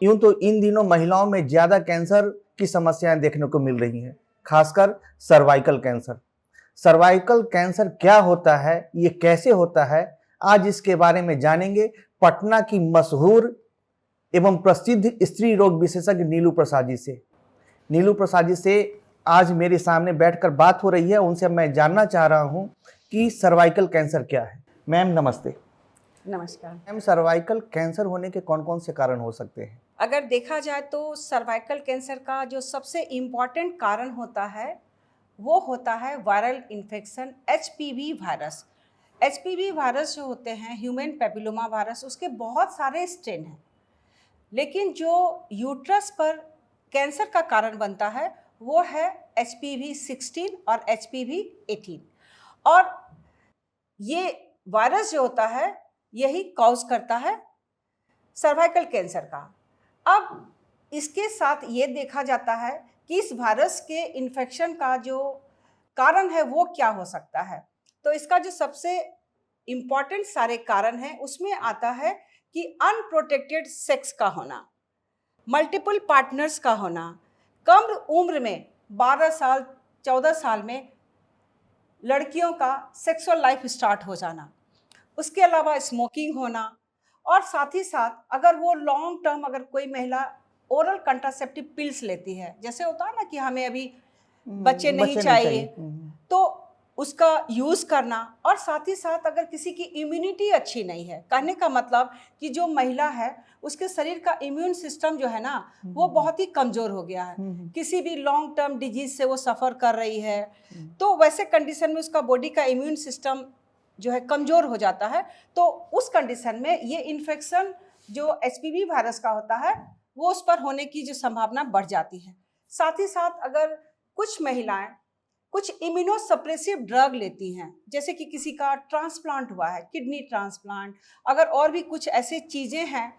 यूं तो इन दिनों महिलाओं में ज्यादा कैंसर की समस्याएं देखने को मिल रही हैं, खासकर सर्वाइकल कैंसर। सर्वाइकल कैंसर क्या होता है, ये कैसे होता है, आज इसके बारे में जानेंगे पटना की मशहूर एवं प्रसिद्ध स्त्री रोग विशेषज्ञ नीलू प्रसाद जी से। नीलू प्रसाद जी से आज मेरे सामने बैठकर बात हो रही है। उनसे मैं जानना चाह रहा हूं कि सर्वाइकल कैंसर क्या है। मैम नमस्ते। नमस्कार। मैम, सर्वाइकल कैंसर होने के कौन कौन से कारण हो सकते हैं? अगर देखा जाए तो सर्वाइकल कैंसर का जो सबसे इम्पॉर्टेंट कारण होता है वो होता है viral infection, HPV virus. HPV virus जो होते हैं, ह्यूमन पेपिलोमा वायरस, उसके बहुत सारे स्ट्रेन हैं, लेकिन जो यूट्रस पर कैंसर का कारण बनता है वो है HPV-16 और HPV-18। और ये वायरस जो होता है यही कॉज करता है सर्वाइकल कैंसर का। अब इसके साथ ये देखा जाता है कि इस वायरस के इन्फेक्शन का जो कारण है वो क्या हो सकता है। तो इसका जो सबसे इम्पॉर्टेंट सारे कारण हैं उसमें आता है कि अनप्रोटेक्टेड सेक्स का होना, मल्टीपल पार्टनर्स का होना, कम उम्र में 12 साल 14 साल में लड़कियों का सेक्सुअल लाइफ स्टार्ट हो जाना, उसके अलावा स्मोकिंग होना, और साथ ही साथ अगर वो लॉन्ग टर्म अगर कोई महिला ओरल कंट्रासेप्टिव पिल्स लेती है, जैसे होता है ना कि हमें अभी बच्चे नहीं चाहिए, तो उसका यूज़ करना, और साथ ही साथ अगर किसी की इम्यूनिटी अच्छी नहीं है, कहने का मतलब कि जो महिला है उसके शरीर का इम्यून सिस्टम जो है ना वो बहुत ही कमज़ोर हो गया है, किसी भी लॉन्ग टर्म डिजीज से वो सफ़र कर रही है, तो वैसे कंडीशन में उसका बॉडी का इम्यून सिस्टम जो है कमज़ोर हो जाता है। तो उस कंडीशन में ये इन्फेक्शन जो एचपीवी वायरस का होता है वो उस पर होने की जो संभावना बढ़ जाती है। साथ ही साथ अगर कुछ महिलाएं कुछ इम्यूनोसप्रेसिव ड्रग लेती हैं, जैसे कि किसी का ट्रांसप्लांट हुआ है, किडनी ट्रांसप्लांट, अगर और भी कुछ ऐसे चीज़ें हैं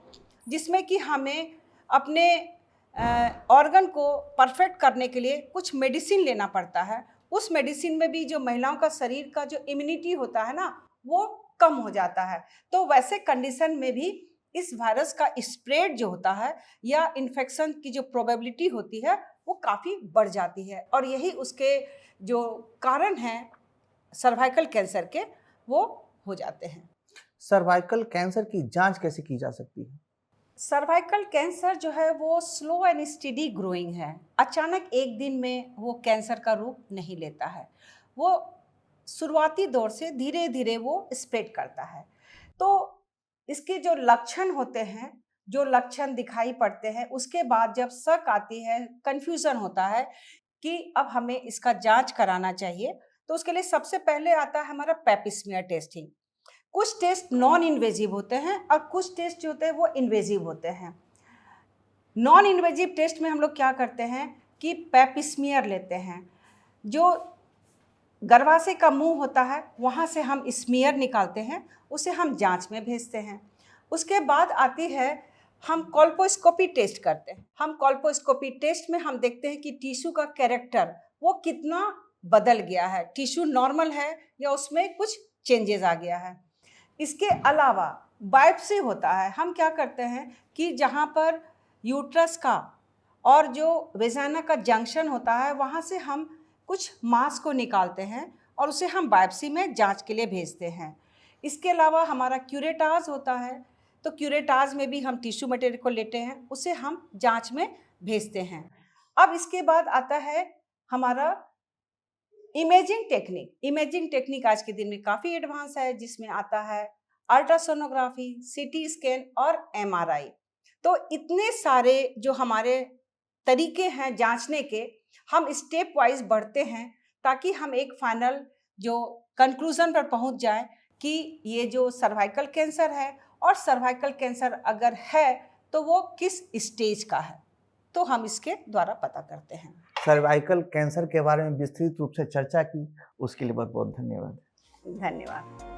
जिसमें कि हमें अपने ऑर्गन को परफेक्ट करने के लिए कुछ मेडिसिन लेना पड़ता है, उस मेडिसिन में भी जो महिलाओं का शरीर का जो इम्यूनिटी होता है ना वो कम हो जाता है। तो वैसे कंडीशन में भी इस वायरस का स्प्रेड जो होता है या इन्फेक्शन की जो प्रोबेबिलिटी होती है वो काफ़ी बढ़ जाती है, और यही उसके जो कारण हैं सर्वाइकल कैंसर के वो हो जाते हैं। सर्वाइकल कैंसर की जांच कैसे की जा सकती है? सर्वाइकल कैंसर जो है वो स्लो एंड स्टेडी ग्रोइंग है, अचानक एक दिन में वो कैंसर का रूप नहीं लेता है, वो शुरुआती दौर से धीरे धीरे वो स्प्रेड करता है। तो इसके जो लक्षण होते हैं, जो लक्षण दिखाई पड़ते हैं, उसके बाद जब शक आती है, कंफ्यूजन होता है कि अब हमें इसका जांच कराना चाहिए, तो उसके लिए सबसे पहले आता है हमारा पेपिस्मियर टेस्टिंग। कुछ टेस्ट नॉन इन्वेजिव होते हैं और कुछ टेस्ट जो होते हैं वो इन्वेजिव होते हैं। नॉन इन्वेजिव टेस्ट में हम लोग क्या करते हैं कि पेपिस्मियर लेते हैं, जो गर्भाशय का मुंह होता है वहाँ से हम स्मीयर निकालते हैं, उसे हम जांच में भेजते हैं। उसके बाद आती है हम कोल्पोस्कोपी टेस्ट करते हैं। हम कोल्पोस्कोपी टेस्ट में हम देखते हैं कि टिश्यू का कैरेक्टर वो कितना बदल गया है, टिश्यू नॉर्मल है या उसमें कुछ चेंजेस आ गया है। इसके अलावा बायोप्सी होता है। हम क्या करते हैं कि जहाँ पर यूट्रस का और जो वेजाना का जंक्शन होता है वहाँ से हम कुछ मांस को निकालते हैं और उसे हम बायोप्सी में जांच के लिए भेजते हैं। इसके अलावा हमारा क्यूरेटाज होता है, तो क्यूरेटाज में भी हम टिश्यू मटेरियल को लेते हैं, उसे हम जांच में भेजते हैं। अब इसके बाद आता है हमारा इमेजिंग टेक्निक। इमेजिंग टेक्निक आज के दिन में काफ़ी एडवांस है, जिसमें आता है अल्ट्रासोनोग्राफी, सीटी स्कैन और एमआरआई। तो इतने सारे जो हमारे तरीके हैं जांचने के, हम स्टेप वाइज बढ़ते हैं ताकि हम एक फाइनल जो कंक्लूजन पर पहुंच जाए कि ये जो सर्वाइकल कैंसर है, और सर्वाइकल कैंसर अगर है तो वो किस स्टेज का है, तो हम इसके द्वारा पता करते हैं। सर्वाइकल कैंसर के बारे में विस्तृत रूप से चर्चा की, उसके लिए बहुत बहुत धन्यवाद। धन्यवाद।